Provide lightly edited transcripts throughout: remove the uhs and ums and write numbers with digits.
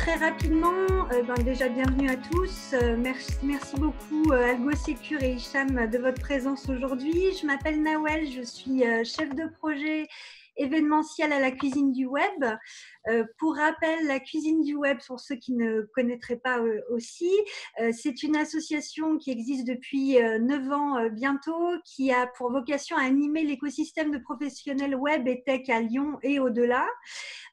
très rapidement, déjà bienvenue à tous. Merci beaucoup Algo Secure et Hicham de votre présence aujourd'hui. Je m'appelle Nawel, je suis chef de projet événementiel à la Cuisine du Web. Pour rappel, la Cuisine du Web, pour ceux qui ne connaîtraient pas aussi, c'est une association qui existe depuis 9 ans bientôt, qui a pour vocation à animer l'écosystème de professionnels web et tech à Lyon et au-delà.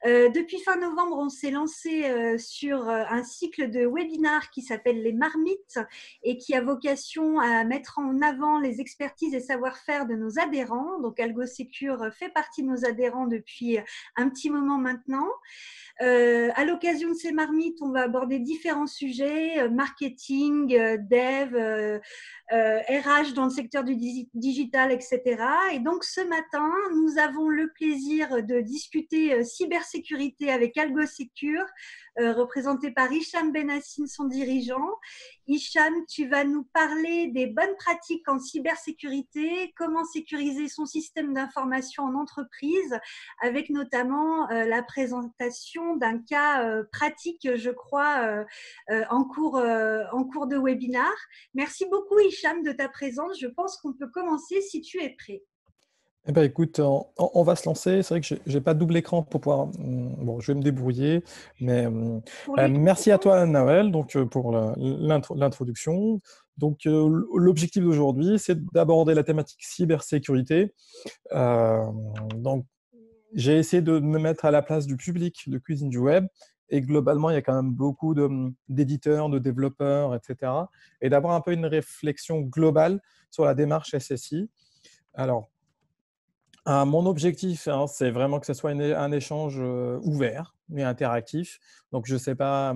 Depuis fin novembre, on s'est lancé sur un cycle de webinars qui s'appelle les Marmites et qui a vocation à mettre en avant les expertises et savoir-faire de nos adhérents. Donc, AlgoSecure fait partie de nos adhérents depuis un petit moment maintenant. À l'occasion de ces marmites, on va aborder différents sujets, marketing, dev, RH dans le secteur du digital, etc. Et donc, ce matin, nous avons le plaisir de discuter cybersécurité avec AlgoSecure, représenté par Hicham Benassine, son dirigeant. Hicham, tu vas nous parler des bonnes pratiques en cybersécurité, comment sécuriser son système d'information en entreprise, avec notamment la présentation d'un cas pratique, je crois, en cours de webinar. Merci beaucoup, Hicham, de ta présence. Je pense qu'on peut commencer si tu es prêt. Eh ben, écoute, on va se lancer. C'est vrai que je n'ai pas de double écran pour pouvoir… Bon, je vais me débrouiller. Mais merci à toi, Nawel, donc, pour l'introduction. Donc, l'objectif d'aujourd'hui, c'est d'aborder la thématique cybersécurité. Donc, j'ai essayé de me mettre à la place du public de Cuisine du Web. Et globalement, il y a quand même beaucoup d'éditeurs, de développeurs, etc. Et d'avoir un peu une réflexion globale sur la démarche SSI. Alors, mon objectif, c'est vraiment que ce soit un échange ouvert et interactif. Donc, je ne sais pas,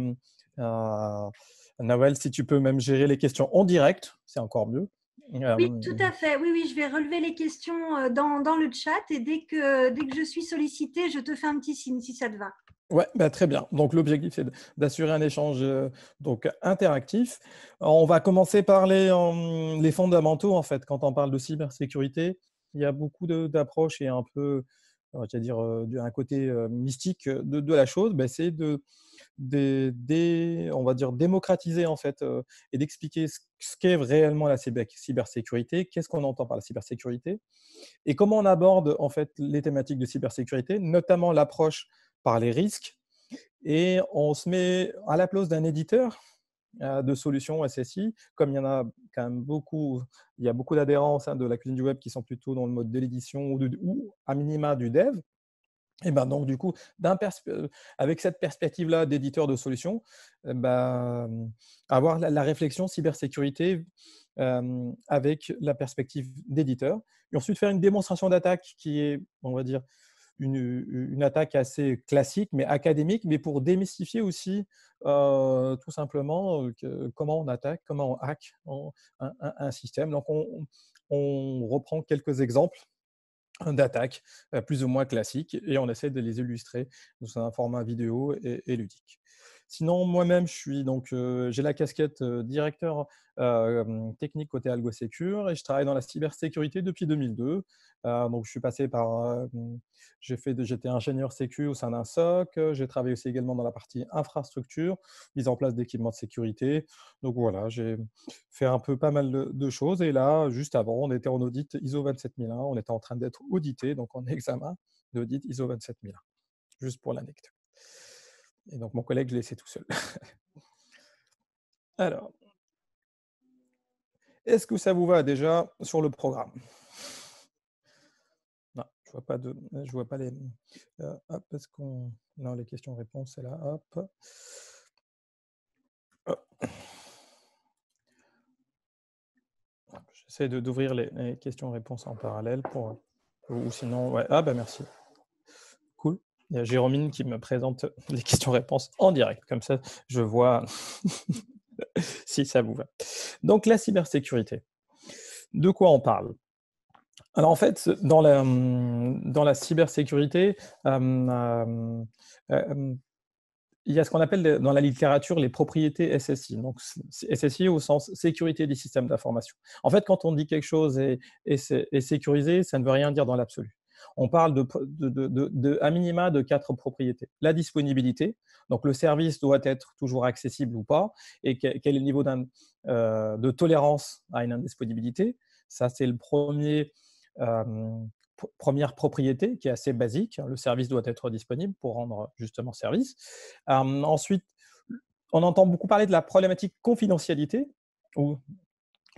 Nawel, si tu peux même gérer les questions en direct, c'est encore mieux. Oui, tout à fait. Oui, je vais relever les questions dans le chat et dès que je suis sollicitée, je te fais un petit signe si ça te va. Ouais, très bien. Donc, l'objectif, c'est d'assurer un échange donc, interactif. On va commencer par les fondamentaux, en fait. Quand on parle de cybersécurité, il y a beaucoup d'approches et un peu, on va dire, un côté mystique de la chose. C'est on va dire, démocratiser, en fait, et d'expliquer ce qu'est réellement la cybersécurité, qu'est-ce qu'on entend par la cybersécurité, et comment on aborde, en fait, les thématiques de cybersécurité, notamment l'approche par les risques, et on se met à la place d'un éditeur de solutions SSI, comme il y en a quand même beaucoup, il y a beaucoup d'adhérents au sein de la Cuisine du Web qui sont plutôt dans le mode de l'édition ou à minima du dev. Et donc, du coup, avec cette perspective-là d'éditeur de solutions, avoir la réflexion cybersécurité avec la perspective d'éditeur, et ensuite faire une démonstration d'attaque qui est, on va dire, une attaque assez classique, mais académique, mais pour démystifier aussi tout simplement comment on attaque, comment on hack un système. Donc, on reprend quelques exemples d'attaques plus ou moins classiques et on essaie de les illustrer dans un format vidéo et ludique. Sinon, moi-même, j'ai la casquette directeur technique côté AlgoSecure et je travaille dans la cybersécurité depuis 2002. Donc, je suis passé par… j'étais ingénieur sécu au sein d'un SOC. J'ai travaillé aussi également dans la partie infrastructure, mise en place d'équipements de sécurité. Donc, voilà, j'ai fait un peu pas mal de choses. Et là, juste avant, on était en audit ISO 27001. On était en train d'être audité, donc en examen d'audit ISO 27001, juste pour l'anecdote. Et donc, mon collègue, je l'ai laissé tout seul. Alors, est-ce que ça vous va déjà sur le programme? Non, je vois pas les… hop, est-ce qu'on… Non, les questions-réponses, c'est là. Hop. J'essaie d'ouvrir les questions-réponses en parallèle ou sinon… Ouais. Ah, merci. Cool. Il y a Jérôme qui me présente les questions-réponses en direct. Comme ça, je vois si ça vous va. Donc, la cybersécurité. De quoi on parle? Alors, en fait, dans la cybersécurité, il y a ce qu'on appelle dans la littérature les propriétés SSI. Donc, SSI au sens sécurité des systèmes d'information. En fait, quand on dit quelque chose est sécurisé, ça ne veut rien dire dans l'absolu. On parle à minima de 4 propriétés. La disponibilité, donc le service doit être toujours accessible ou pas, et quel est le niveau de tolérance à une indisponibilité. Ça, c'est le première propriété qui est assez basique. Le service doit être disponible pour rendre justement service. Ensuite, on entend beaucoup parler de la problématique confidentialité, où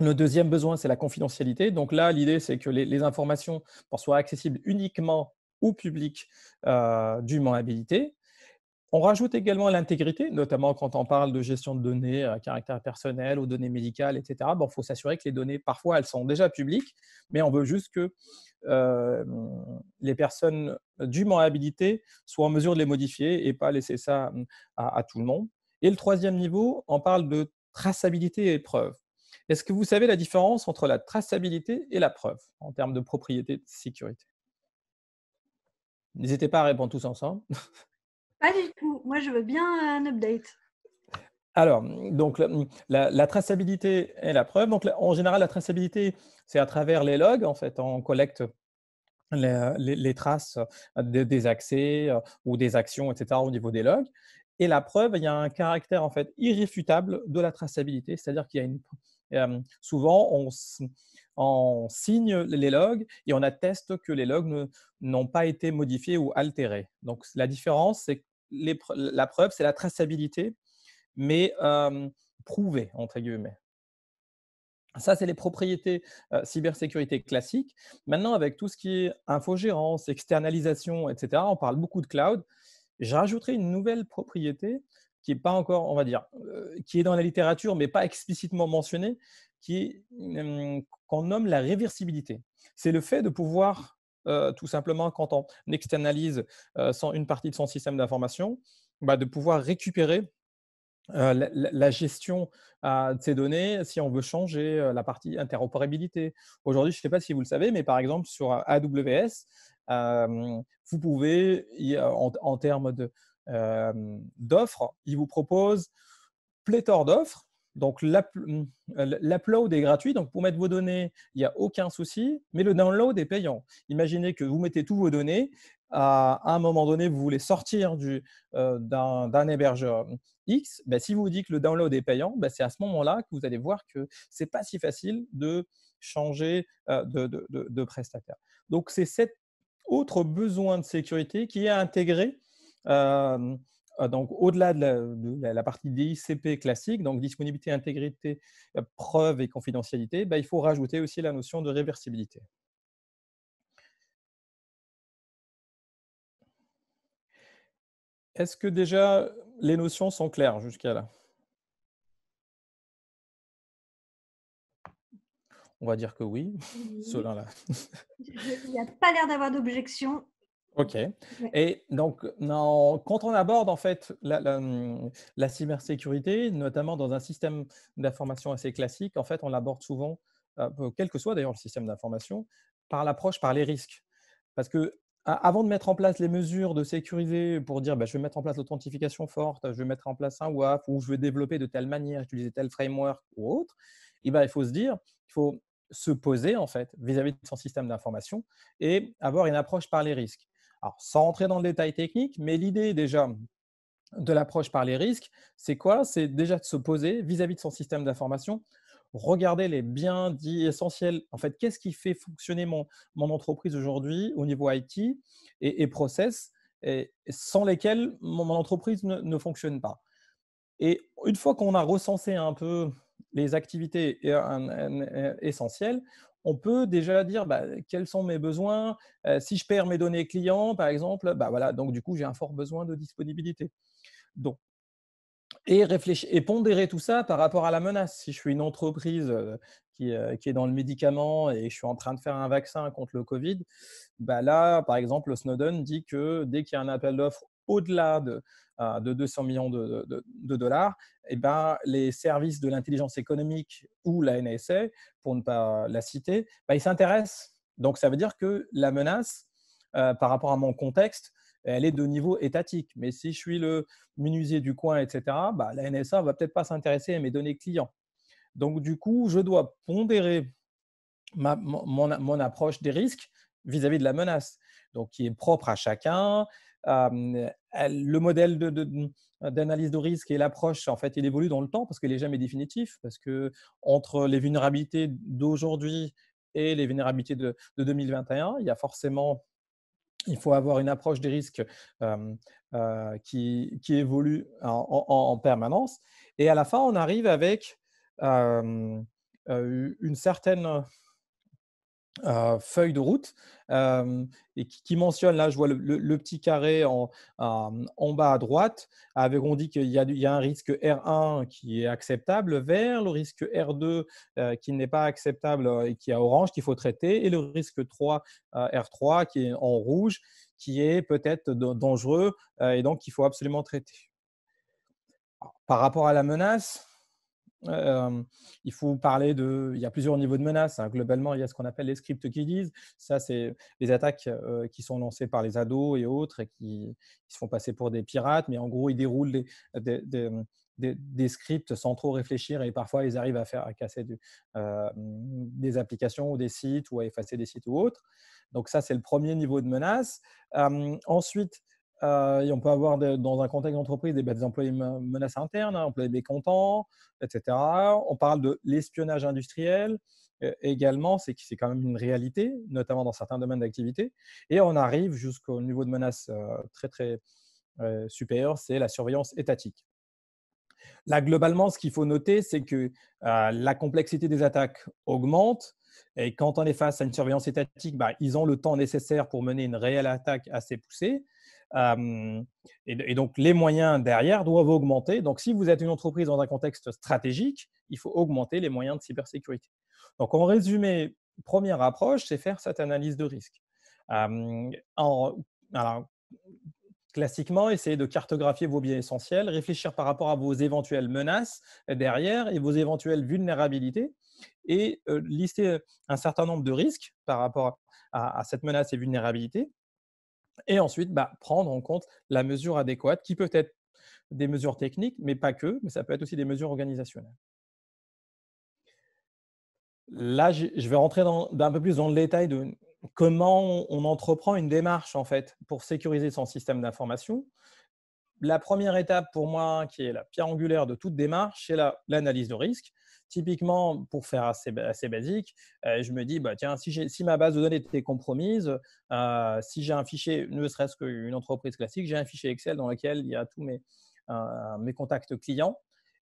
le deuxième besoin, c'est la confidentialité. Donc là, l'idée, c'est que les informations soient accessibles uniquement au public dûment habilité. On rajoute également l'intégrité, notamment quand on parle de gestion de données à caractère personnel ou données médicales, etc. Bon, il faut s'assurer que les données, parfois, elles sont déjà publiques, mais on veut juste que les personnes dûment habilitées soient en mesure de les modifier et pas laisser ça à tout le monde. Et le troisième niveau, on parle de traçabilité et preuve. Est-ce que vous savez la différence entre la traçabilité et la preuve en termes de propriété de sécurité? N'hésitez pas à répondre tous ensemble. Pas du tout. Moi, je veux bien un update. Alors, donc la traçabilité et la preuve. Donc, en général, la traçabilité, c'est à travers les logs. En fait, on collecte les traces des accès ou des actions, etc., au niveau des logs. Et la preuve, il y a un caractère en fait irréfutable de la traçabilité, c'est-à-dire qu'il y a souvent on signe les logs et on atteste que les logs n'ont pas été modifiés ou altérés. Donc la différence, c'est que la preuve, c'est la traçabilité, mais prouvée entre guillemets. Ça, c'est les propriétés cybersécurité classiques. Maintenant, avec tout ce qui est infogérance, externalisation, etc., on parle beaucoup de cloud. Je rajouterai une nouvelle propriété qui n'est pas encore, on va dire, qui est dans la littérature, mais pas explicitement mentionnée, qu'on nomme la réversibilité. C'est le fait de pouvoir, tout simplement, quand on externalise une partie de son système d'information, de pouvoir récupérer la gestion de ces données si on veut changer la partie interopérabilité. Aujourd'hui, je ne sais pas si vous le savez, mais par exemple, sur AWS, vous pouvez, en termes d'offres, ils vous proposent pléthore d'offres. Donc, l'upload est gratuit. Donc, pour mettre vos données, il n'y a aucun souci, mais le download est payant. Imaginez que vous mettez tous vos données. À un moment donné, vous voulez sortir d'un hébergeur X. Ben, si vous dites que le download est payant, ben, c'est à ce moment-là que vous allez voir que ce n'est pas si facile de changer de prestataire. Donc, c'est cet autre besoin de sécurité qui est intégré donc, au-delà de la partie DICP classique, donc disponibilité, intégrité, preuve et confidentialité, il faut rajouter aussi la notion de réversibilité. Est-ce que déjà les notions sont claires jusqu'à là? On va dire que oui, selon la… Il n'y a pas l'air d'avoir d'objection. OK. Et donc, quand on aborde en fait la cybersécurité, notamment dans un système d'information assez classique, en fait, on l'aborde souvent, quel que soit d'ailleurs le système d'information, par l'approche par les risques. Parce que avant de mettre en place les mesures de sécurité pour dire je vais mettre en place l'authentification forte, je vais mettre en place un WAF ou je vais développer de telle manière, utiliser tel framework ou autre, il faut se dire qu'il faut se poser en fait vis-à-vis de son système d'information et avoir une approche par les risques. Alors, sans rentrer dans le détail technique, mais l'idée déjà de l'approche par les risques, c'est quoi? C'est déjà de se poser vis-à-vis de son système d'information, regarder les biens dits essentiels. En fait, qu'est-ce qui fait fonctionner mon entreprise aujourd'hui au niveau IT et process, et sans lesquels mon entreprise ne fonctionne pas. Et une fois qu'on a recensé un peu les activités essentielles, on peut déjà dire quels sont mes besoins. Si je perds mes données clients, par exemple, voilà, donc du coup, j'ai un fort besoin de disponibilité. Donc, et réfléchir et pondérer tout ça par rapport à la menace. Si je suis une entreprise qui est dans le médicament et je suis en train de faire un vaccin contre le Covid, là, par exemple, Snowden dit que dès qu'il y a un appel d'offres au-delà de 200 millions de dollars, les services de l'intelligence économique ou la NSA, pour ne pas la citer, ils s'intéressent. Donc, ça veut dire que la menace, par rapport à mon contexte, elle est de niveau étatique. Mais si je suis le menuisier du coin, etc., la NSA ne va peut-être pas s'intéresser à mes données clients. Donc, du coup, je dois pondérer mon approche des risques vis-à-vis de la menace. donc qui est propre à chacun. Le modèle d'analyse de risque et l'approche, en fait, il évolue dans le temps parce qu'il n'est jamais définitif, parce que entre les vulnérabilités d'aujourd'hui et les vulnérabilités de 2021, il faut avoir une approche des risques qui évolue en permanence. Et à la fin, on arrive avec une certaine feuille de route et qui mentionne, là je vois le petit carré en bas à droite, avec on dit qu'il y a un risque R1 qui est acceptable vert, le risque R2 qui n'est pas acceptable et qui est orange qu'il faut traiter, et le risque 3 R3 qui est en rouge, qui est peut-être dangereux et donc qu'il faut absolument traiter. Par rapport à la menace, il faut parler il y a plusieurs niveaux de menaces, hein. Globalement, il y a ce qu'on appelle les script kiddies. Ça, c'est les attaques qui sont lancées par les ados et autres et qui se font passer pour des pirates, mais en gros, ils déroulent des scripts sans trop réfléchir et parfois, ils arrivent à casser des applications ou des sites ou à effacer des sites ou autres. Donc ça, c'est le premier niveau de menace. Ensuite, et on peut avoir dans un contexte d'entreprise des employés menaces internes, hein, employés mécontents, etc. On parle de l'espionnage industriel également, c'est quand même une réalité, notamment dans certains domaines d'activité. Et on arrive jusqu'au niveau de menace très, très supérieur, c'est la surveillance étatique. Là, globalement, ce qu'il faut noter, c'est que la complexité des attaques augmente. Et quand on est face à une surveillance étatique, ils ont le temps nécessaire pour mener une réelle attaque assez poussée. Et donc, les moyens derrière doivent augmenter. Donc, si vous êtes une entreprise dans un contexte stratégique, il faut augmenter les moyens de cybersécurité. Donc, en résumé, première approche, c'est faire cette analyse de risque. Alors, classiquement, essayez de cartographier vos biais essentiels, réfléchir par rapport à vos éventuelles menaces derrière et vos éventuelles vulnérabilités et lister un certain nombre de risques par rapport à cette menace et vulnérabilité. Et ensuite, prendre en compte la mesure adéquate, qui peut être des mesures techniques, mais pas que, mais ça peut être aussi des mesures organisationnelles. Là, je vais rentrer un peu plus dans le détail de comment on entreprend une démarche en fait, pour sécuriser son système d'information. La première étape pour moi, qui est la pierre angulaire de toute démarche, c'est l'analyse de risque. Typiquement, pour faire assez basique, je me dis, tiens, si ma base de données était compromise, si j'ai un fichier, ne serait-ce qu'une entreprise classique, j'ai un fichier Excel dans lequel il y a tous mes contacts clients.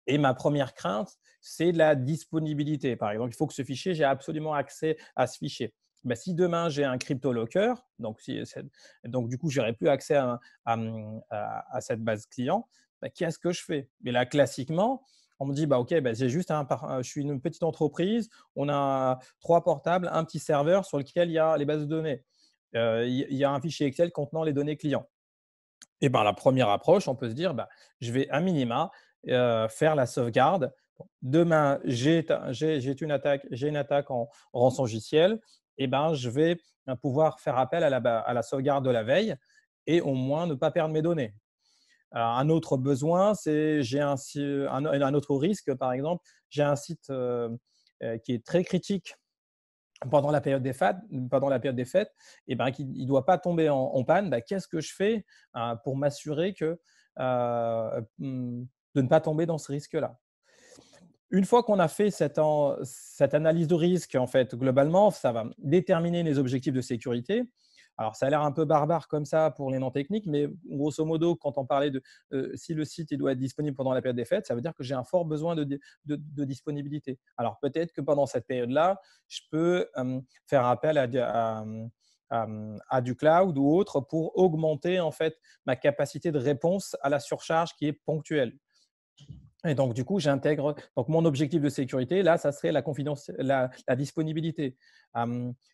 Et ma première crainte, c'est la disponibilité. Par exemple, il faut que ce fichier, j'ai absolument accès à ce fichier. Si demain, j'ai un crypto-locker, donc du coup, je n'aurai plus accès à cette base client, qu'est-ce que je fais? Mais là, classiquement, on me dit, OK, j'ai juste je suis une petite entreprise, on a 3 portables, un petit serveur sur lequel il y a les bases de données. Il y a un fichier Excel contenant les données clients. Et la première approche, on peut se dire, je vais à minima faire la sauvegarde. Demain, j'ai une attaque en rançongiciel, et je vais pouvoir faire appel à la sauvegarde de la veille et au moins ne pas perdre mes données. Un autre besoin, c'est un autre risque, par exemple, j'ai un site qui est très critique pendant la période des fêtes, et qu'il ne doit pas tomber en panne. Qu'est-ce que je fais pour m'assurer de ne pas tomber dans ce risque-là? Une fois qu'on a fait cette analyse de risque, en fait, globalement, ça va déterminer les objectifs de sécurité. Alors, ça a l'air un peu barbare comme ça pour les non-techniques, mais grosso modo, quand on parlait de si le site il doit être disponible pendant la période des fêtes, ça veut dire que j'ai un fort besoin de disponibilité. Alors, peut-être que pendant cette période-là, je peux faire appel à du cloud ou autre pour augmenter en fait ma capacité de réponse à la surcharge qui est ponctuelle. Et donc, du coup, j'intègre mon objectif de sécurité. Là, ça serait la disponibilité.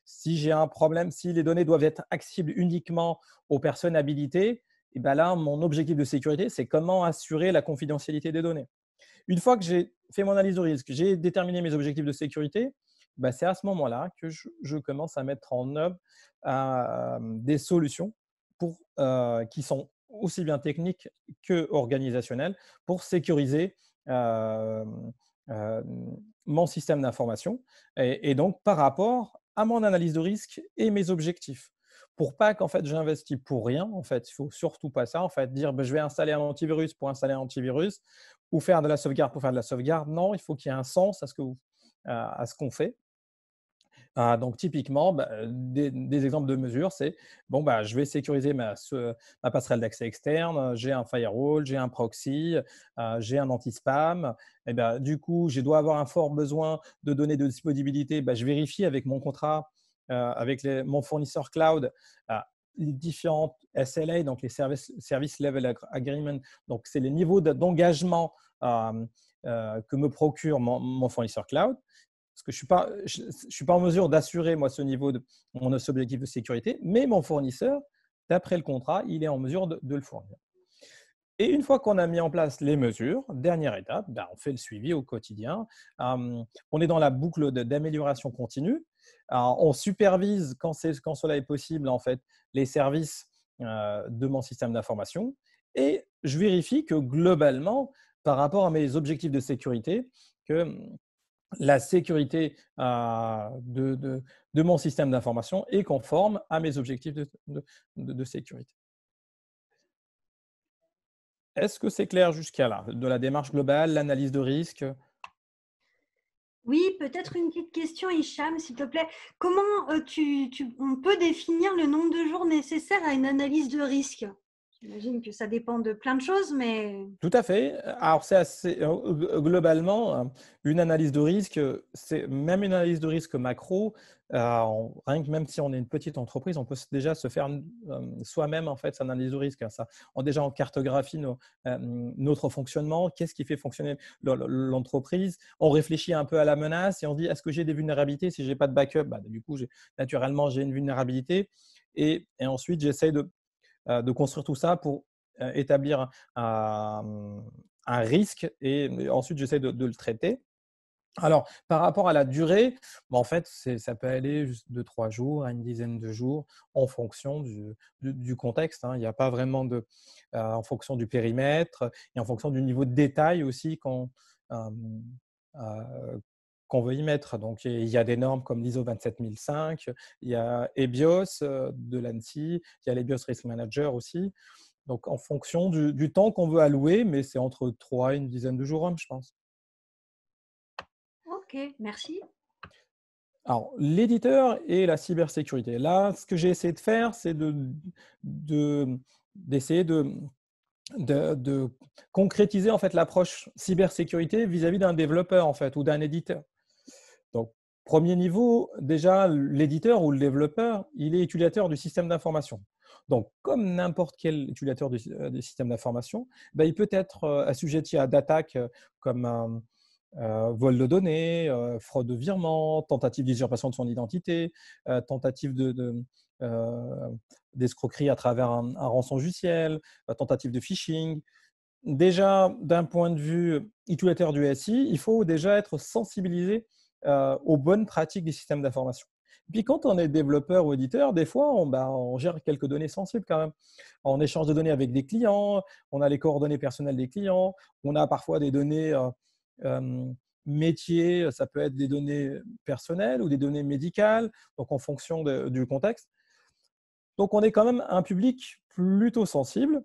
Si j'ai un problème, si les données doivent être accessibles uniquement aux personnes habilitées, et là, mon objectif de sécurité, c'est comment assurer la confidentialité des données. Une fois que j'ai fait mon analyse de risque, j'ai déterminé mes objectifs de sécurité, c'est à ce moment-là que je commence à mettre en œuvre des solutions qui sont aussi bien techniques que organisationnelles pour sécuriser euh, euh, mon système d'information et donc par rapport à mon analyse de risque et mes objectifs. pour pas qu'en fait j'investis pour rien. En fait, il faut surtout pas ça. En fait, dire je vais installer un antivirus pour installer un antivirus ou faire de la sauvegarde pour faire de la sauvegarde. Non, il faut qu'il y ait un sens à ce qu'on fait. Donc typiquement, des exemples de mesures, c'est bon, je vais sécuriser ma passerelle d'accès externe, j'ai un firewall, j'ai un proxy, j'ai un anti-spam. Et du coup, je dois avoir un fort besoin de données de disponibilité. Je vérifie avec mon contrat, avec mon fournisseur cloud, euh, les différentes SLA, donc les Service Level Agreement. Donc, c'est les niveaux d'engagement que me procure mon fournisseur cloud. Parce que je suis pas en mesure d'assurer, moi, ce niveau de mon objectif de sécurité, mais mon fournisseur, d'après le contrat, il est en mesure de le fournir. Et une fois qu'on a mis en place les mesures, dernière étape, on fait le suivi au quotidien. On est dans la boucle d'amélioration continue. On supervise, quand cela est possible, en fait, les services de mon système d'information. Et je vérifie que globalement, par rapport à mes objectifs de sécurité, que la sécurité de mon système d'information est conforme à mes objectifs de sécurité. Est-ce que c'est clair jusqu'à là, de la démarche globale, l'analyse de risque? Oui, peut-être une petite question, Hicham, s'il te plaît. Comment on peut définir le nombre de jours nécessaires à une analyse de risque? J'imagine que ça dépend de plein de choses, mais… Tout à fait. Alors, c'est assez globalement une analyse de risque, c'est même une analyse de risque macro. Rien que même si on est une petite entreprise, on peut déjà se faire soi-même en fait cette analyse de risque. Déjà, on cartographie notre fonctionnement, qu'est-ce qui fait fonctionner l'entreprise. On réfléchit un peu à la menace et on dit est-ce que j'ai des vulnérabilités? Si j'ai pas de backup, du coup, naturellement, j'ai une vulnérabilité. Et ensuite, j'essaie de construire tout ça pour établir un risque et ensuite j'essaie de le traiter. Alors, par rapport à la durée, en fait, ça peut aller juste de 3 jours à une dizaine de jours en fonction du contexte. Il n'y a pas vraiment en fonction du périmètre et en fonction du niveau de détail aussi euh, qu'on veut y mettre. Donc, il y a des normes comme l'ISO 27005, il y a EBIOS de l'ANSSI, il y a l'EBIOS Risk Manager aussi. Donc, en fonction du temps qu'on veut allouer, mais c'est entre 3 et une dizaine de jours, je pense. Ok, merci. Alors, l'éditeur et la cybersécurité. Là, ce que j'ai essayé de faire, c'est d'essayer de concrétiser en fait l'approche cybersécurité vis-à-vis d'un développeur en fait ou d'un éditeur. Donc, premier niveau, déjà, l'éditeur ou le développeur, il est utilisateur du système d'information. Donc, comme n'importe quel utilisateur du système d'information, il peut être assujetti à d'attaques comme vol de données, fraude de virement, tentative d'usurpation de son identité, tentative d'escroquerie à travers un rançon logiciel, tentative de phishing. Déjà, d'un point de vue utilisateur du SI, il faut déjà être sensibilisé aux bonnes pratiques des systèmes d'information. Puis quand on est développeur ou éditeur, des fois, on gère quelques données sensibles quand même. On échange de données avec des clients, on a les coordonnées personnelles des clients, on a parfois des données métiers, ça peut être des données personnelles ou des données médicales, donc en fonction du contexte. Donc on est quand même un public plutôt sensible.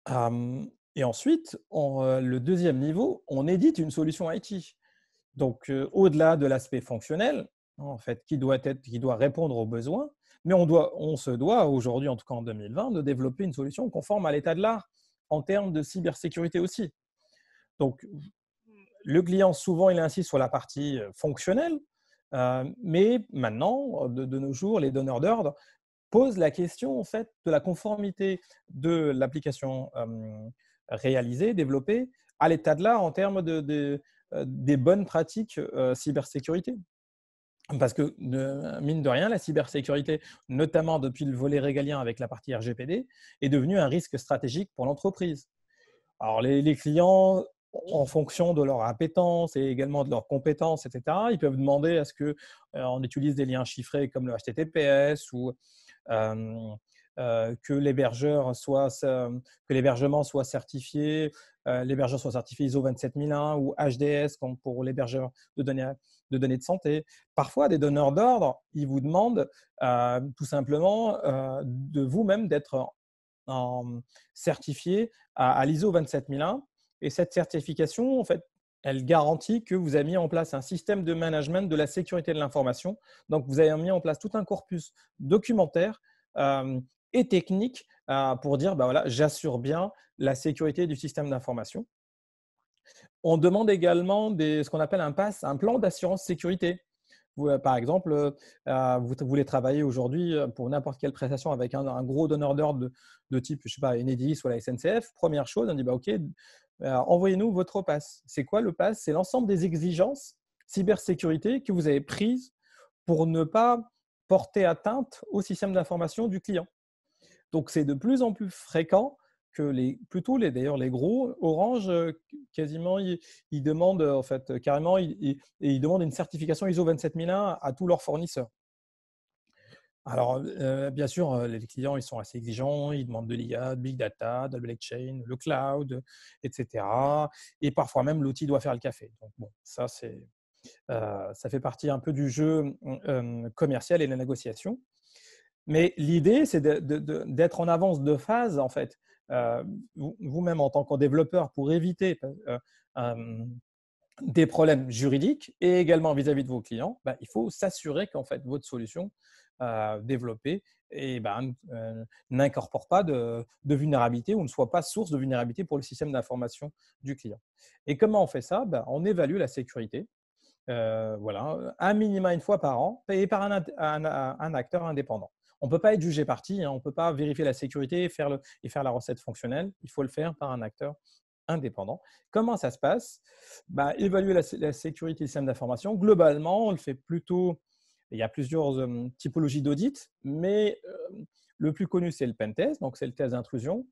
Et ensuite, le deuxième niveau, on édite une solution IT. Donc, au-delà de l'aspect fonctionnel, en fait, qui doit répondre aux besoins, mais on se doit aujourd'hui, en tout cas en 2020, de développer une solution conforme à l'état de l'art en termes de cybersécurité aussi. Donc, le client, souvent, il insiste sur la partie fonctionnelle, mais maintenant, de nos jours, les donneurs d'ordre posent la question en fait, de la conformité de l'application réalisée, développée, à l'état de l'art en termes des bonnes pratiques cybersécurité. Parce que, mine de rien, la cybersécurité, notamment depuis le volet régalien avec la partie RGPD, est devenue un risque stratégique pour l'entreprise. Alors, les clients, en fonction de leur appétence et également de leurs compétences, etc., ils peuvent demander à ce qu'on utilise des liens chiffrés comme le HTTPS ou que l'hébergement soit certifié, l'hébergeur soit certifié ISO 27001 ou HDS pour l'hébergeur de données de données de santé. Parfois, des donneurs d'ordre, ils vous demandent tout simplement de vous-même d'être certifié à l'ISO 27001. Et cette certification, en fait, elle garantit que vous avez mis en place un système de management de la sécurité de l'information. Donc, vous avez mis en place tout un corpus documentaire et technique pour dire, bah voilà, j'assure bien la sécurité du système d'information. On demande également ce qu'on appelle un PASS, un plan d'assurance sécurité. Par exemple, vous voulez travailler aujourd'hui pour n'importe quelle prestation avec un gros donneur d'ordre de type, je sais pas, Enedis ou la SNCF. Première chose, on dit, bah, OK, envoyez-nous votre PASS. C'est quoi le PASS? C'est l'ensemble des exigences cybersécurité que vous avez prises pour ne pas porter atteinte au système d'information du client. Donc, c'est de plus en plus fréquent que d'ailleurs les gros, Orange, quasiment, ils demandent en fait, carrément, ils demandent une certification ISO 27001 à tous leurs fournisseurs. Alors, bien sûr, les clients, ils sont assez exigeants, ils demandent de l'IA, de Big Data, de la blockchain, le cloud, etc. Et parfois même, l'outil doit faire le café. Donc, bon, ça fait partie un peu du jeu commercial et de la négociation. Mais l'idée, c'est d'être en avance de phase, en fait, vous-même en tant que développeur, pour éviter des problèmes juridiques et également vis-à-vis de vos clients. Il faut s'assurer qu'en fait, votre solution développée n'incorpore pas de vulnérabilité ou ne soit pas source de vulnérabilité pour le système d'information du client. Et comment on fait ça? On évalue la sécurité. Voilà, un minima une fois par an, payé par un acteur indépendant. On ne peut pas être jugé partie, on ne peut pas vérifier la sécurité et faire la recette fonctionnelle. Il faut le faire par un acteur indépendant. Comment ça se passe? Évaluer la sécurité du système d'information. Globalement, on le fait plutôt. Il y a plusieurs typologies d'audit, mais le plus connu, c'est le pentest, donc c'est le test d'intrusion,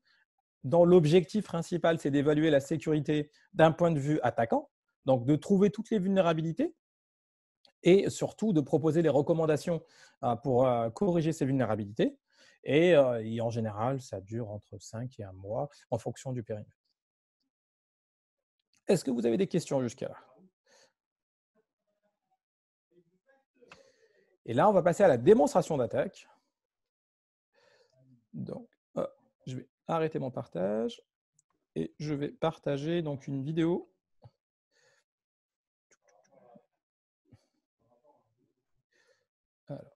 dont l'objectif principal, c'est d'évaluer la sécurité d'un point de vue attaquant, donc de trouver toutes les vulnérabilités et surtout de proposer les recommandations pour corriger ces vulnérabilités. Et en général, ça dure entre 5 et 1 mois en fonction du périmètre. Est-ce que vous avez des questions jusqu'à là? Et là, on va passer à la démonstration d'attaque. Donc, je vais arrêter mon partage et je vais partager donc une vidéo. Alors,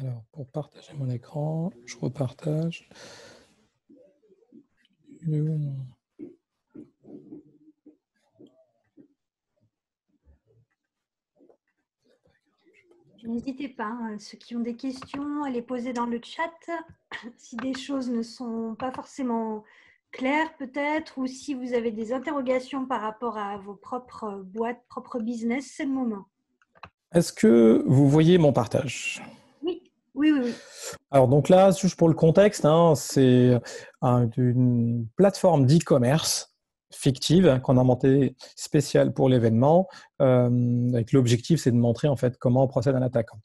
Alors, pour partager mon écran, je repartage. N'hésitez pas, ceux qui ont des questions, à les poser dans le chat. Si des choses ne sont pas forcément claires peut-être, ou si vous avez des interrogations par rapport à vos propres boîtes, propres business, c'est le moment. Est-ce que vous voyez mon partage? Oui, oui, oui, oui. Alors, donc là, juste pour le contexte, c'est une plateforme d'e-commerce fictive qu'on a montée spéciale pour l'événement. Avec l'objectif, c'est de montrer en fait comment on procède un attaquant.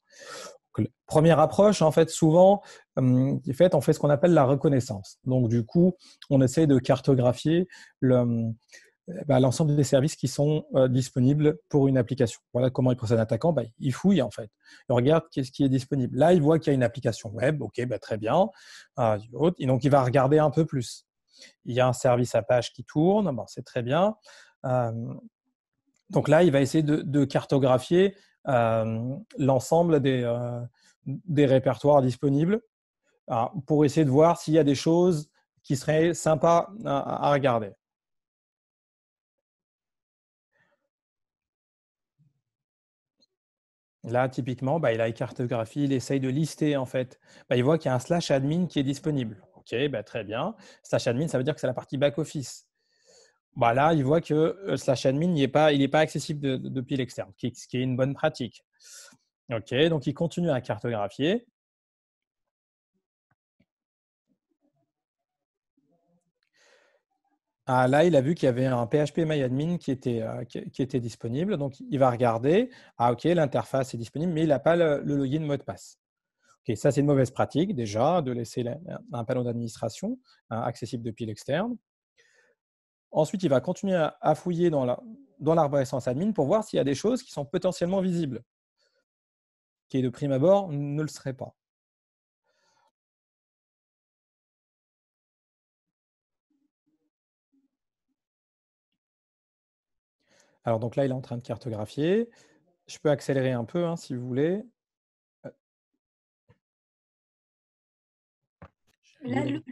Donc, première approche, en fait, souvent, on fait ce qu'on appelle la reconnaissance. Donc, du coup, on essaie de cartographier l'ensemble des services qui sont disponibles pour une application. Voilà comment il procède un attaquant. Il fouille en fait. Il regarde qu'est-ce qui est disponible. Là, il voit qu'il y a une application web. OK, très bien. Et donc, il va regarder un peu plus. Il y a un service Apache qui tourne. C'est très bien. Donc là, il va essayer de cartographier l'ensemble des répertoires disponibles pour essayer de voir s'il y a des choses qui seraient sympas à regarder. Là, typiquement, il a une cartographie, il essaye de lister en fait. Il voit qu'il y a un /admin qui est disponible. OK, bah, très bien. Slash admin, ça veut dire que c'est la partie back-office. Bah, là, il voit que slash admin, il est pas accessible depuis l'externe, ce qui est une bonne pratique. OK, donc il continue à cartographier. Ah, là, il a vu qu'il y avait un PHP-MyAdmin qui était disponible. Donc, il va regarder. Ah, OK, l'interface est disponible, mais il n'a pas le login mot de passe. OK, ça, c'est une mauvaise pratique déjà, de laisser un panneau d'administration accessible depuis l'externe. Ensuite, il va continuer à fouiller dans l'arborescence admin pour voir s'il y a des choses qui sont potentiellement visibles, qui de prime abord ne le seraient pas. Alors, donc là, il est en train de cartographier. Je peux accélérer un peu si vous voulez.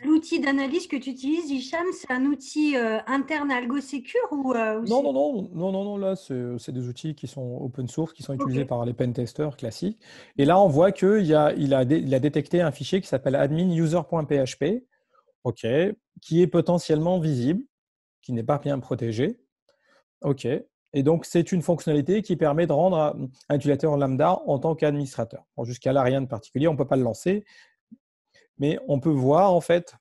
L'outil d'analyse que tu utilises, Hicham, c'est un outil interne à AlgoSecure ou Non, non, non, non, non, non, là, c'est des outils qui sont open source, qui sont utilisés par les pentesters classiques. Et là, on voit qu'il a détecté un fichier qui s'appelle admin-user.php, OK, qui est potentiellement visible, qui n'est pas bien protégé. OK. Et donc, c'est une fonctionnalité qui permet de rendre un utilisateur lambda en tant qu'administrateur. Bon, jusqu'à là, rien de particulier, on ne peut pas le lancer, mais on peut voir en fait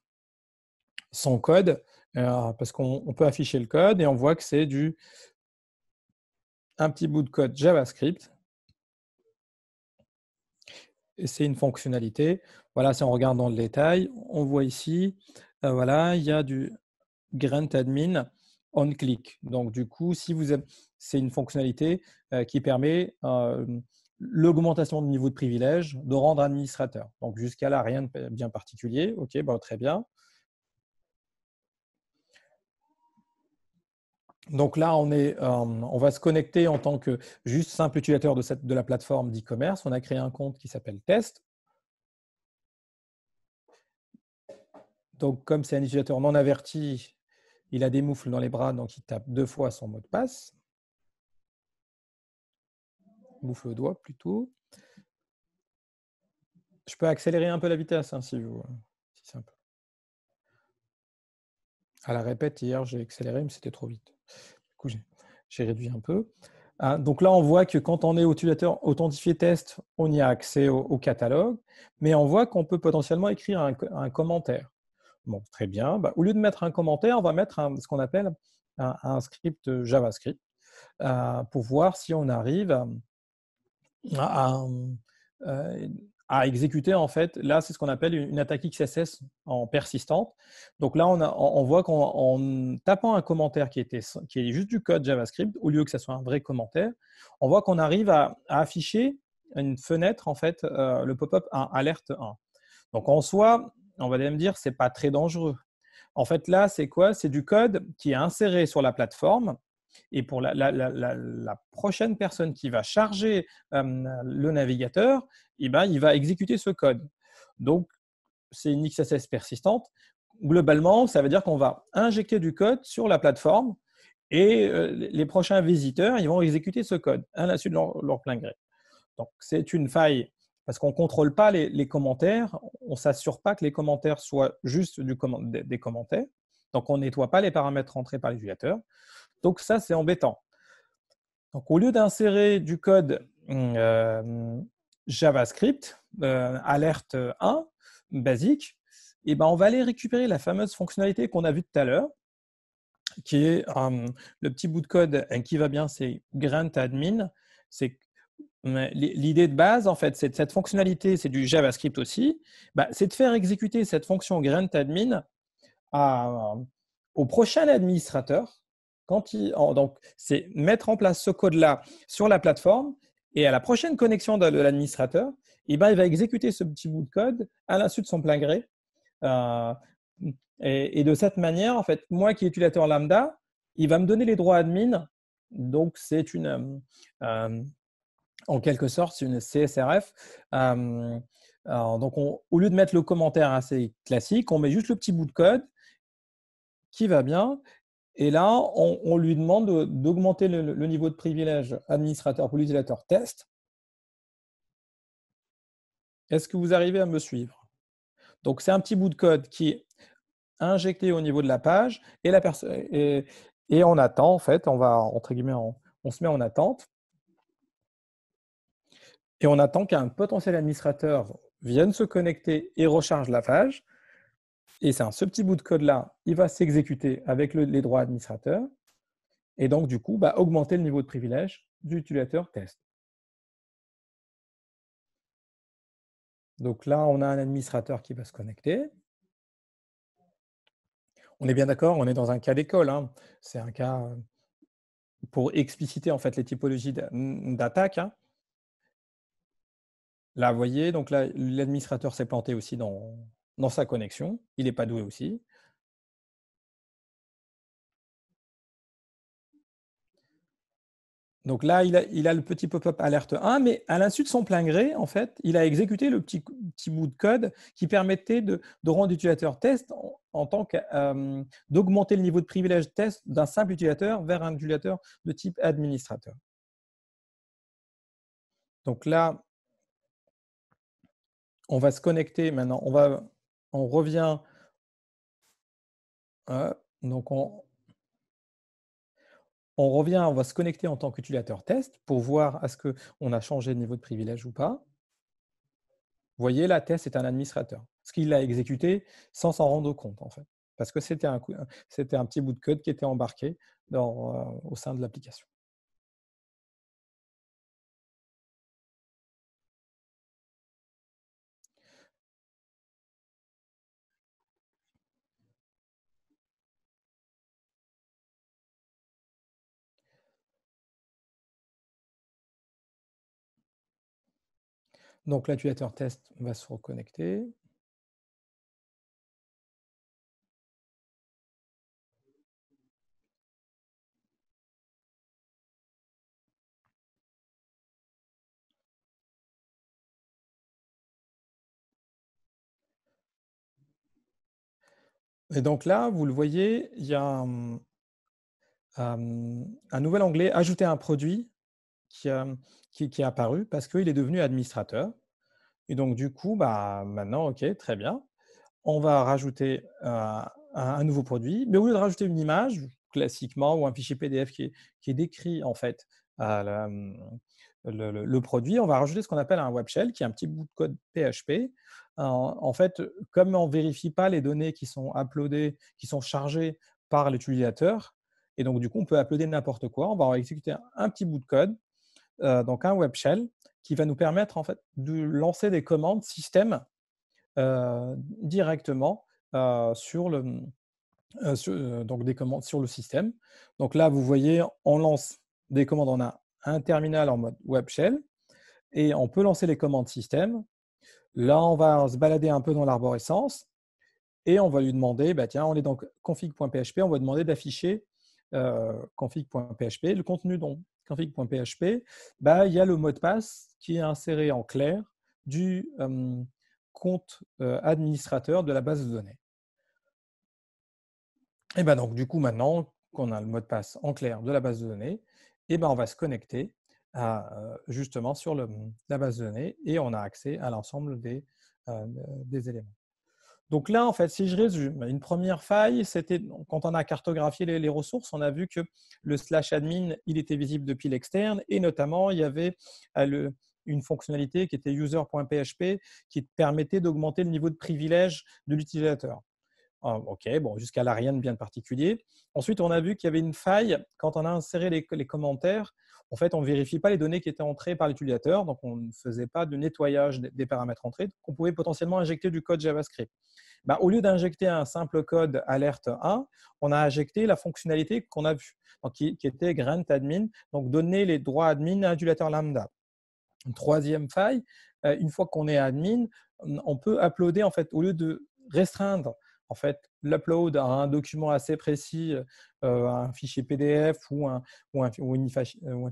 son code, parce qu'on peut afficher le code et on voit que c'est un petit bout de code JavaScript. Et c'est une fonctionnalité. Voilà, si on regarde dans le détail, on voit ici, voilà, il y a du grant admin on click. Donc, du coup, c'est une fonctionnalité qui permet l'augmentation du niveau de privilège de rendre administrateur. Donc, jusqu'à là, rien de bien particulier. OK, bon, très bien. Donc là, on va se connecter en tant que juste simple utilisateur de la plateforme d'e-commerce. On a créé un compte qui s'appelle Test. Donc, comme c'est un utilisateur non averti, il a des moufles dans les bras, donc il tape 2 fois son mot de passe. Moufle au doigt plutôt. Je peux accélérer un peu la vitesse si c'est un peu. À la répète, hier, j'ai accéléré, mais c'était trop vite. Du coup, j'ai réduit un peu. Donc là, on voit que quand on est utilisateur authentifié test, on y a accès au catalogue, mais on voit qu'on peut potentiellement écrire un commentaire. Bon, très bien. Bah, au lieu de mettre un commentaire, on va mettre ce qu'on appelle un script JavaScript pour voir si on arrive à, à exécuter, en fait, là, c'est ce qu'on appelle une attaque XSS en persistante. Donc là, on voit qu'en tapant un commentaire qui est juste du code JavaScript, au lieu que ce soit un vrai commentaire, on voit qu'on arrive à afficher une fenêtre, en fait, le pop-up alerte 1. Donc en soi, on va me dire, ce n'est pas très dangereux. En fait, là, c'est quoi? C'est du code qui est inséré sur la plateforme. Et pour la prochaine personne qui va charger le navigateur, eh ben, il va exécuter ce code. Donc, c'est une XSS persistante. Globalement, ça veut dire qu'on va injecter du code sur la plateforme et les prochains visiteurs, ils vont exécuter ce code à la suite de leur plein gré. Donc, c'est une faille parce qu'on ne contrôle pas les commentaires. On ne s'assure pas que les commentaires soient juste des commentaires. Donc, on ne nettoie pas les paramètres rentrés par l'utilisateur. Donc, ça, c'est embêtant. Donc, au lieu d'insérer du code JavaScript, alerte 1, basique, eh ben, on va aller récupérer la fameuse fonctionnalité qu'on a vue tout à l'heure, qui est le petit bout de code qui va bien, c'est grant admin. L'idée de base, en fait, c'est cette fonctionnalité, c'est du JavaScript aussi, c'est de faire exécuter cette fonction grant admin au prochain administrateur. Donc, c'est mettre en place ce code-là sur la plateforme et à la prochaine connexion de l'administrateur, il va exécuter ce petit bout de code à l'insu de son plein gré. Et de cette manière, en fait, moi qui est utilisateur lambda, il va me donner les droits admin. Donc, c'est en quelque sorte, c'est une CSRF. Donc, au lieu de mettre le commentaire assez classique, on met juste le petit bout de code qui va bien. Et là, on lui demande d'augmenter le niveau de privilège administrateur pour l'utilisateur test. Est-ce que vous arrivez à me suivre? Donc, c'est un petit bout de code qui est injecté au niveau de la page et on attend, en fait, on va, entre guillemets, on se met en attente et on attend qu'un potentiel administrateur vienne se connecter et recharge la page. Et c'est ce petit bout de code-là, il va s'exécuter avec les droits administrateurs et donc, du coup, augmenter le niveau de privilège du utilisateur test. Donc là, on a un administrateur qui va se connecter. On est bien d'accord, on est dans un cas d'école, hein. C'est un cas pour expliciter en fait les typologies d'attaque, hein. Là, vous voyez, donc là, l'administrateur s'est planté aussi dans sa connexion. Il n'est pas doué aussi. Donc là, il a le petit pop-up alerte 1, mais à l'insu de son plein gré, en fait, il a exécuté le petit bout de code qui permettait de rendre l'utilisateur test en tant que d'augmenter le niveau de privilège test d'un simple utilisateur vers un utilisateur de type administrateur. Donc là, on va se connecter maintenant. On revient. Donc on revient, on va se connecter en tant qu'utilisateur test pour voir est-ce qu'on a changé de niveau de privilège ou pas. Vous voyez, là, test est un administrateur. Ce qu'il a exécuté sans s'en rendre compte, en fait. Parce que c'était un petit bout de code qui était embarqué au sein de l'application. Donc, l'utilisateur test va se reconnecter. Et donc là, vous le voyez, il y a un nouvel onglet « Ajouter un produit » qui est apparu parce qu'il est devenu administrateur. Et donc, du coup, maintenant, OK, très bien. On va rajouter un nouveau produit, mais au lieu de rajouter une image, classiquement, ou un fichier PDF qui est décrit, en fait, le produit, on va rajouter ce qu'on appelle un web shell, qui est un petit bout de code PHP. En fait, comme on ne vérifie pas les données qui sont uploadées, qui sont chargées par l'utilisateur, et donc, du coup, on peut uploader n'importe quoi. On va exécuter un petit bout de code, donc un web shell, qui va nous permettre, en fait, de lancer des commandes système directement sur donc des commandes sur le système. Donc là, vous voyez, on lance des commandes. On a un terminal en mode web shell et on peut lancer les commandes système. Là, on va se balader un peu dans l'arborescence et on va lui demander, tiens, on est dans config.php, on va demander d'afficher config.php. Le contenu dans config.php, il y a le mot de passe qui est inséré en clair du compte administrateur de la base de données. Et donc, du coup, maintenant qu'on a le mot de passe en clair de la base de données, on va se connecter justement sur la base de données et on a accès à l'ensemble des éléments. Donc là, en fait, si je résume, une première faille, c'était quand on a cartographié les ressources, on a vu que le /admin, il était visible depuis l'externe et notamment, il y avait une fonctionnalité qui était user.php qui permettait d'augmenter le niveau de privilège de l'utilisateur. OK, bon, jusqu'à là, rien de bien particulier. Ensuite, on a vu qu'il y avait une faille quand on a inséré les commentaires. En fait, on ne vérifie pas les données qui étaient entrées par l'utilisateur, donc on ne faisait pas de nettoyage des paramètres entrés. Donc, on pouvait potentiellement injecter du code JavaScript. Au lieu d'injecter un simple code alerte 1, on a injecté la fonctionnalité qu'on a vue, qui était grant admin, donc donner les droits admin à un utilisateur lambda. Une troisième faille, une fois qu'on est admin, on peut uploader, en fait, au lieu de restreindre en fait, l'upload à un document assez précis, un fichier PDF ou un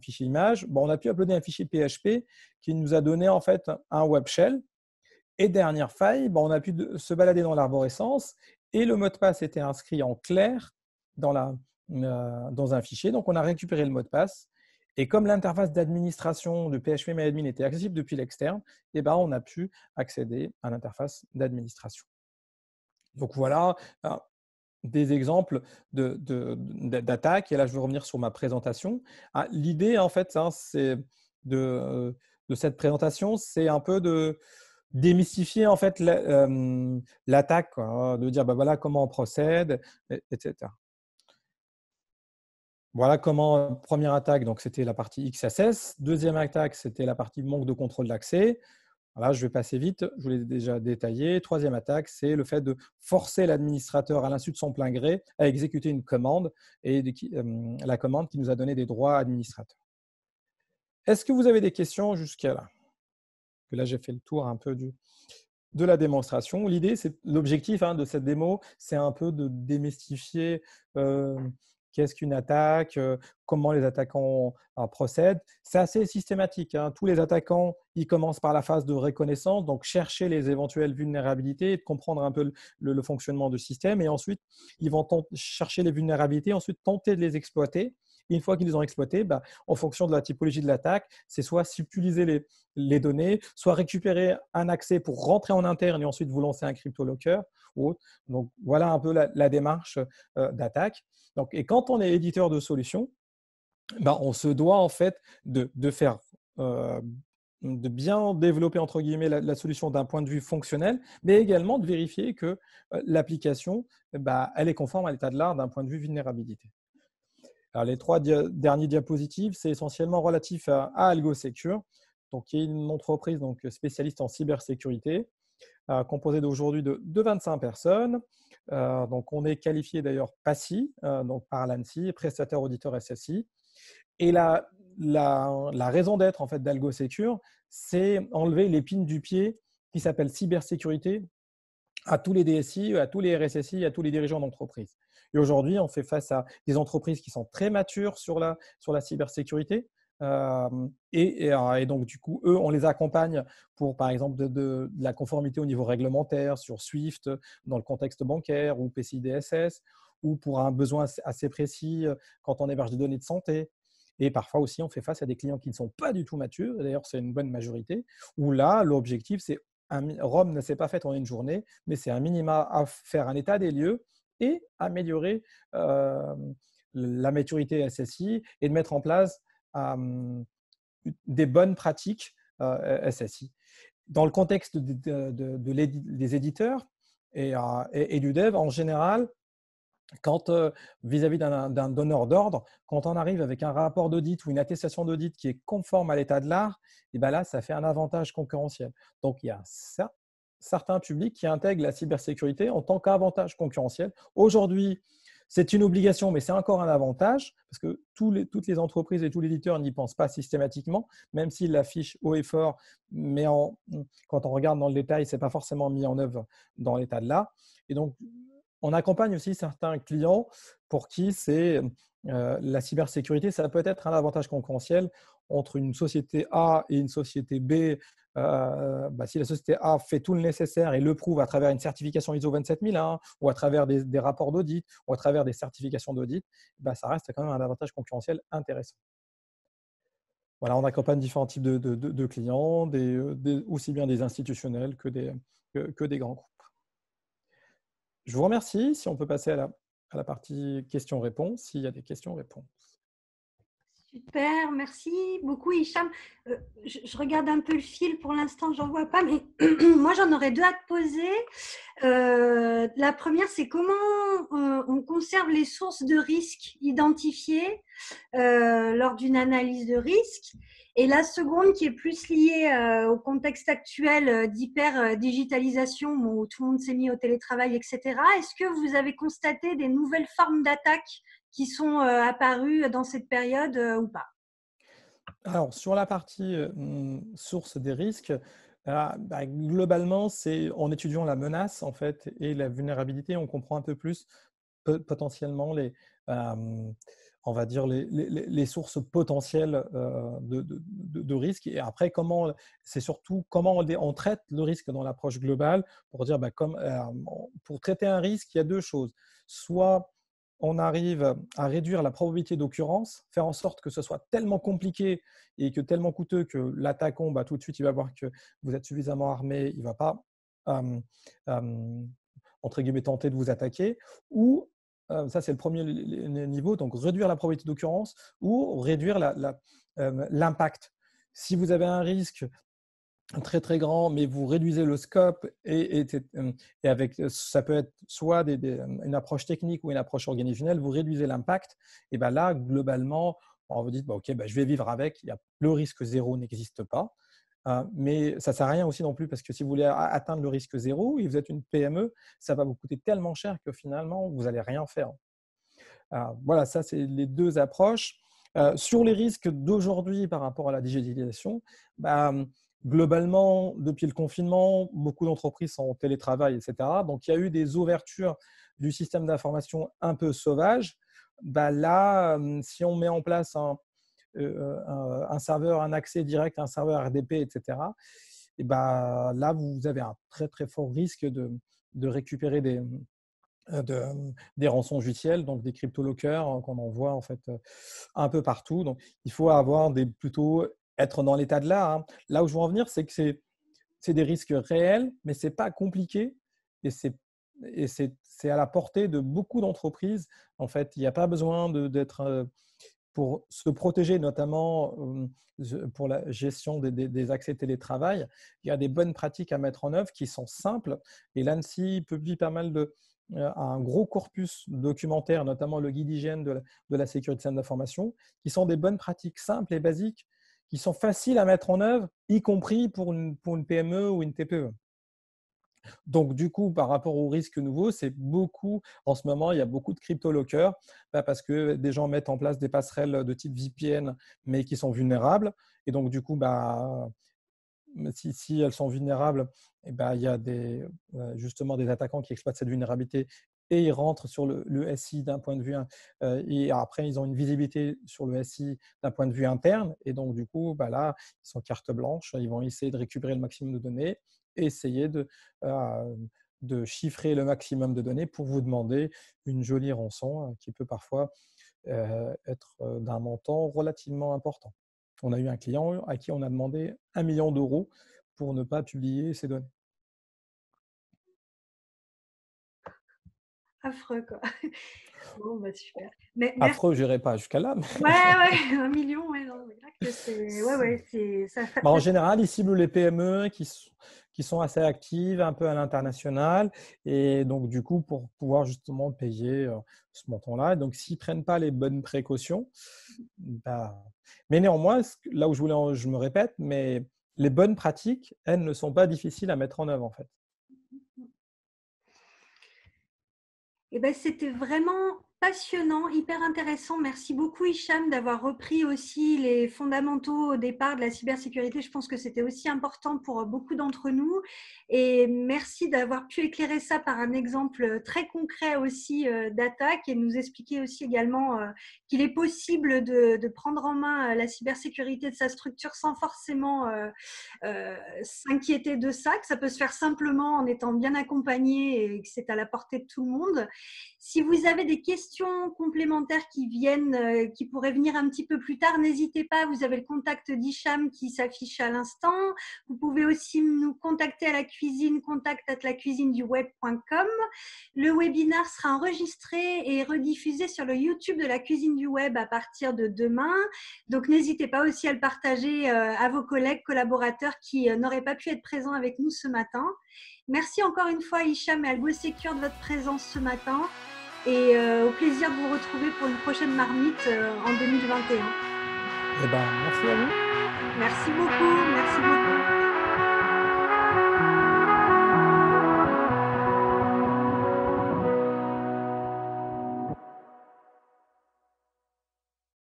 fichier image, on a pu uploader un fichier PHP qui nous a donné en fait un web shell. Et dernière faille, on a pu se balader dans l'arborescence et le mot de passe était inscrit en clair dans un fichier. Donc, on a récupéré le mot de passe. Et comme l'interface d'administration de PHPMyAdmin était accessible depuis l'externe, on a pu accéder à l'interface d'administration. Donc voilà des exemples d'attaques. Et là, je veux revenir sur ma présentation. L'idée, en fait, c'est de cette présentation, c'est un peu de démystifier en fait l'attaque, de dire bah, voilà comment on procède, etc. Voilà comment, première attaque, donc c'était la partie XSS. Deuxième attaque, c'était la partie manque de contrôle d'accès. Voilà, je vais passer vite, je vous l'ai déjà détaillé. Troisième attaque, c'est le fait de forcer l'administrateur à l'insu de son plein gré à exécuter une commande et la commande qui nous a donné des droits administrateurs. Est-ce que vous avez des questions jusqu'à là? Que là, j'ai fait le tour un peu de la démonstration. L'idée, c'est l'objectif de cette démo, c'est un peu de démystifier qu'est-ce qu'une attaque, comment les attaquants procèdent. C'est assez systématique. Tous les attaquants, ils commencent par la phase de reconnaissance, donc chercher les éventuelles vulnérabilités et de comprendre un peu le fonctionnement du système. Et ensuite, ils vont chercher les vulnérabilités, ensuite tenter de les exploiter. Et une fois qu'ils les ont exploitées, en fonction de la typologie de l'attaque, c'est soit subtiliser les données, soit récupérer un accès pour rentrer en interne et ensuite vous lancer un crypto-locker ou autre. Donc, voilà un peu la démarche d'attaque. Et quand on est éditeur de solutions, on se doit en fait de faire, de bien développer entre guillemets la solution d'un point de vue fonctionnel, mais également de vérifier que l'application, elle est conforme à l'état de l'art d'un point de vue vulnérabilité. Alors, les trois derniers diapositives, c'est essentiellement relatif à AlgoSecure, donc, qui est une entreprise spécialiste en cybersécurité, composée d'aujourd'hui de 25 personnes. Donc, on est qualifié d'ailleurs PASI, donc par l'ANSSI, prestataire auditeur SSI. Et la raison d'être en fait, d'AlgoSecure, c'est enlever l'épine du pied qui s'appelle cybersécurité à tous les DSI, à tous les RSSI, à tous les dirigeants d'entreprise. Et aujourd'hui, on fait face à des entreprises qui sont très matures sur la cybersécurité. Et donc, du coup, eux, on les accompagne pour, par exemple, de la conformité au niveau réglementaire sur SWIFT dans le contexte bancaire ou PCI DSS, ou pour un besoin assez précis quand on héberge des données de santé. Et parfois aussi, on fait face à des clients qui ne sont pas du tout matures. D'ailleurs, c'est une bonne majorité, où là, l'objectif, c'est Rome ne s'est pas faite en une journée, mais c'est un minima à faire un état des lieux et améliorer la maturité SSI et de mettre en place des bonnes pratiques SSI. Dans le contexte des éditeurs et du dev, en général, quand vis-à-vis d'un donneur d'ordre, quand on arrive avec un rapport d'audit ou une attestation d'audit qui est conforme à l'état de l'art, et là, ça fait un avantage concurrentiel. Donc, il y a certains publics qui intègrent la cybersécurité en tant qu'avantage concurrentiel. Aujourd'hui, c'est une obligation, mais c'est encore un avantage parce que toutes les entreprises et tous les éditeurs n'y pensent pas systématiquement, même s'ils l'affichent haut et fort, mais quand on regarde dans le détail, ce n'est pas forcément mis en œuvre dans l'état de l'art. Et donc, on accompagne aussi certains clients pour qui la cybersécurité, ça peut être un avantage concurrentiel entre une société A et une société B. Si la société A fait tout le nécessaire et le prouve à travers une certification ISO 27001 ou à travers des rapports d'audit ou à travers des certifications d'audit, ça reste quand même un avantage concurrentiel intéressant. Voilà, on accompagne différents types de clients, aussi bien des institutionnels que des grands groupes. Je vous remercie. Si on peut passer à la partie questions-réponses, s'il y a des questions-réponses. Super, merci beaucoup Hicham. Je regarde un peu le fil, pour l'instant j'en vois pas, mais moi j'en aurais deux à te poser. La première, c'est comment on conserve les sources de risques identifiées lors d'une analyse de risque. Et la seconde, qui est plus liée au contexte actuel d'hyper-digitalisation, où tout le monde s'est mis au télétravail, etc. Est-ce que vous avez constaté des nouvelles formes d'attaques qui sont apparues dans cette période ou pas? Alors, sur la partie source des risques, globalement, c'est en étudiant la menace en fait, et la vulnérabilité, on comprend un peu plus potentiellement on va dire les sources potentielles de risques. Et après, c'est surtout comment on traite le risque dans l'approche globale pour dire, pour traiter un risque, il y a deux choses. Soit on arrive à réduire la probabilité d'occurrence, faire en sorte que ce soit tellement compliqué et que tellement coûteux que l'attaquant, tout de suite, il va voir que vous êtes suffisamment armé, il ne va pas entre guillemets, tenter de vous attaquer, ou ça c'est le premier niveau, donc réduire la probabilité d'occurrence ou réduire l'impact. Si vous avez un risque très très grand, mais vous réduisez le scope et avec, ça peut être soit une approche technique ou une approche organisationnelle, vous réduisez l'impact, et bien là, globalement, vous dites, ok, je vais vivre avec, le risque zéro n'existe pas. Mais ça ne sert à rien aussi non plus, parce que si vous voulez atteindre le risque zéro et vous êtes une PME, ça va vous coûter tellement cher que finalement, vous n'allez rien faire. Voilà, ça, c'est les deux approches. Sur les risques d'aujourd'hui par rapport à la digitalisation, globalement, depuis le confinement, beaucoup d'entreprises sont en télétravail, etc. Donc, il y a eu des ouvertures du système d'information un peu sauvages. Là, si on met en place un serveur, un accès direct à un serveur RDP, etc., et là, vous avez un très, très fort risque de récupérer des rançons judiciaires, donc des crypto-lockers qu'on envoie en fait un peu partout. Donc, il faut plutôt être dans l'état de l'art. Là où je veux en venir, c'est que c'est des risques réels, mais ce n'est pas compliqué et c'est à la portée de beaucoup d'entreprises. En fait, il n'y a pas besoin d'être… Pour se protéger, notamment pour la gestion des accès télétravail, il y a des bonnes pratiques à mettre en œuvre qui sont simples. Et l'ANSSI publie pas mal un gros corpus documentaire, notamment le guide hygiène de la sécurité des systèmes d'information, qui sont des bonnes pratiques simples et basiques, qui sont faciles à mettre en œuvre, y compris pour une PME ou une TPE. Donc, du coup, par rapport aux risques nouveaux, en ce moment, il y a beaucoup de crypto-lockers parce que des gens mettent en place des passerelles de type VPN, mais qui sont vulnérables. Et donc, du coup, si elles sont vulnérables, il y a justement des attaquants qui exploitent cette vulnérabilité et ils rentrent sur le SI d'un point de vue… et après, ils ont une visibilité sur le SI d'un point de vue interne. Et donc, du coup, là, ils sont carte blanche. Ils vont essayer de récupérer le maximum de données et essayer de chiffrer le maximum de données pour vous demander une jolie rançon qui peut parfois être d'un montant relativement important. On a eu un client à qui on a demandé 1 million d'euros pour ne pas publier ses données. Affreux, quoi. Bon, super. Affreux, je n'irai pas jusqu'à là. Mais… Ouais, 1 million, ouais, non, ça en général, ils ciblent les PME qui sont assez actives, un peu à l'international. Et donc, du coup, pour pouvoir justement payer ce montant-là. Donc, s'ils ne prennent pas les bonnes précautions, mais néanmoins, là où je me répète, mais les bonnes pratiques, elles ne sont pas difficiles à mettre en œuvre, en fait. C'était vraiment passionnant, hyper intéressant. Merci beaucoup, Hicham, d'avoir repris aussi les fondamentaux au départ de la cybersécurité. Je pense que c'était aussi important pour beaucoup d'entre nous. Et merci d'avoir pu éclairer ça par un exemple très concret aussi d'attaque et nous expliquer aussi également qu'il est possible de prendre en main la cybersécurité de sa structure sans forcément s'inquiéter de ça, que ça peut se faire simplement en étant bien accompagné et que c'est à la portée de tout le monde. Si vous avez des questions complémentaires qui pourraient venir un petit peu plus tard, n'hésitez pas, vous avez le contact d'Hicham qui s'affiche à l'instant. Vous pouvez aussi nous contacter à la cuisine, contact@lacuisineduweb.com. Le webinaire sera enregistré et rediffusé sur le YouTube de la Cuisine du Web à partir de demain. Donc, n'hésitez pas aussi à le partager à vos collègues, collaborateurs qui n'auraient pas pu être présents avec nous ce matin. Merci encore une fois, Hicham et AlgoSecure, de votre présence ce matin et au plaisir de vous retrouver pour une prochaine marmite en 2021. Merci à vous. Merci beaucoup.